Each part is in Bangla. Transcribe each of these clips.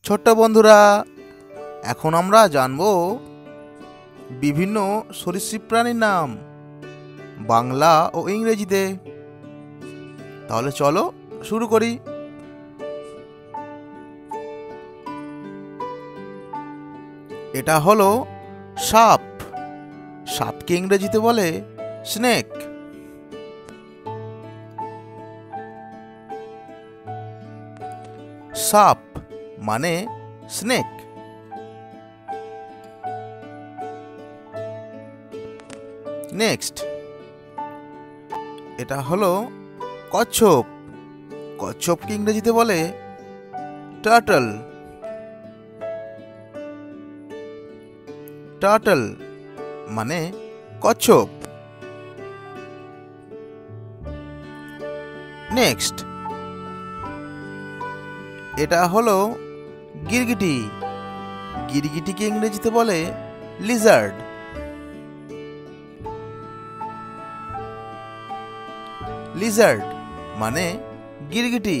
ছোট্ট বন্ধুরা, এখন আমরা জানব বিভিন্ন সরীসৃপ প্রাণীর নাম বাংলা ও ইংরেজিতে। তাহলে চলো শুরু করি। এটা হলো সাপ। সাপকে ইংরেজিতে বলে স্নেক। সাপ মানে স্নেক। নেক্সট, এটা হলো কচ্ছপ। কচ্ছপকে ইংরেজিতে বলে টার্টল। টার্টল মানে কচ্ছপ। নেক্সট, এটা হলো গিরগিটি। গিরগিটিকে ইংরেজিতে বলে লিজার্ড। লিজার্ড মানে গিরগিটি।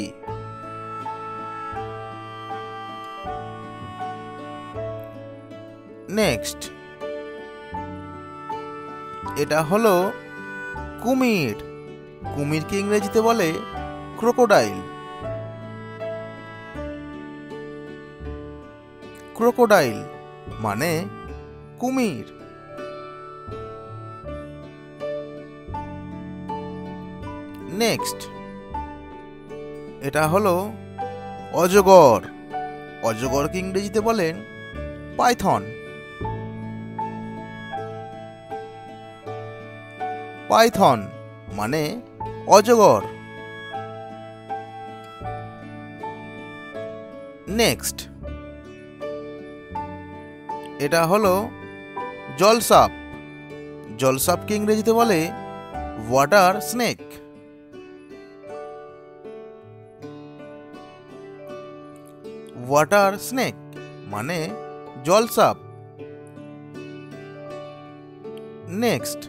নেক্সট, এটা হলো কুমির। কুমিরকে ইংরেজিতে বলে ক্রোকোডাইল। ক্রোকোডাইল মানে কুমির। নেক্সট, এটা হলো অজগর। অজগরকে ইংরেজিতে বলেন পাইথন। পাইথন মানে অজগর। নেক্সট, এটা হলো জলসাপ। জলসাপকে ইংরেজিতে বলে ওয়াটার স্নেক। ওয়াটার স্নেক মানে জলসাপ। নেক্সট,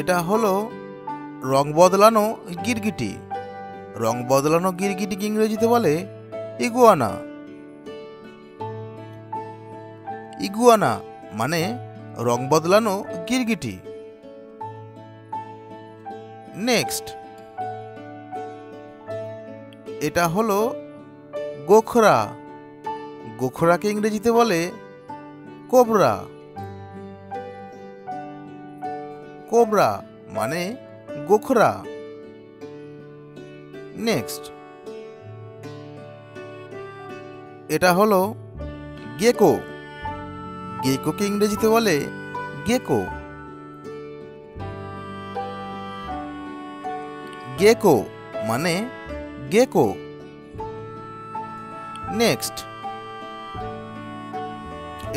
এটা হলো রং বদলানো গিরগিটি। রং বদলানো গিরগিটিকে ইংরেজিতে বলে ইগুয়ানা। ইগুয়ানা মানে রং বদলানো গিরগিটি। নেক্সট, এটা হলো গোখরা। গোখরাকে ইংরেজিতে বলে কোবরা। কোবরা মানে গোখরা। নেক্সট, এটা হলো গেকো। গেকোকে ইংরেজিতে বলে গেকো। গেকো মানে গেকো। নেক্সট,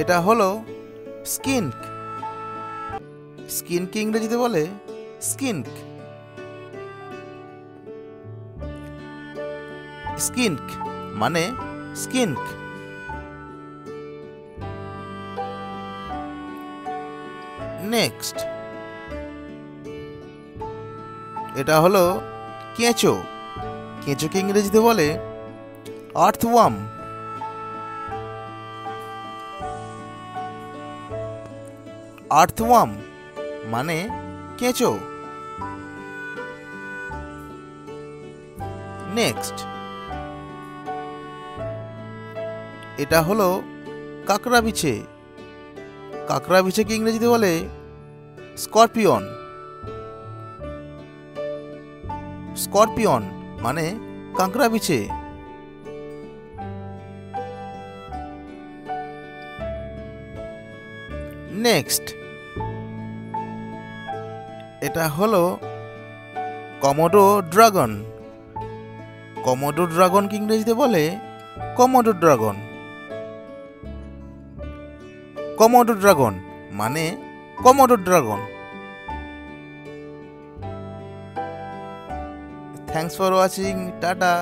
এটা হলো স্কিঙ্ক। স্কিনকে ইংরেজিতে বলে স্কিঙ্ক। স্কিঙ্ক মানে স্কিঙ্ক। নেক্সট, এটা হলো কেঁচো। কেঁচোকে ইংরেজিতে বলে আর্থওয়ার্ম। আর্থওয়ার্ম মানে কেঁচো। নেক্সট, এটা হলো কাঁকড়া বিছে। কাঁকড়া বিছেকে ইংরেজিতে বলে স্করপিয়ন। স্করপিয়ন মানে কাঁকড়া বিছে। নেক্সট, এটা হলো কমোডো ড্রাগন। কমোডো ড্রাগনকে ইংরেজিতে বলে কমোডো ড্রাগন। কমোডো ড্রাগন মানে কমোডো dragon. Thanks for watching. Tata.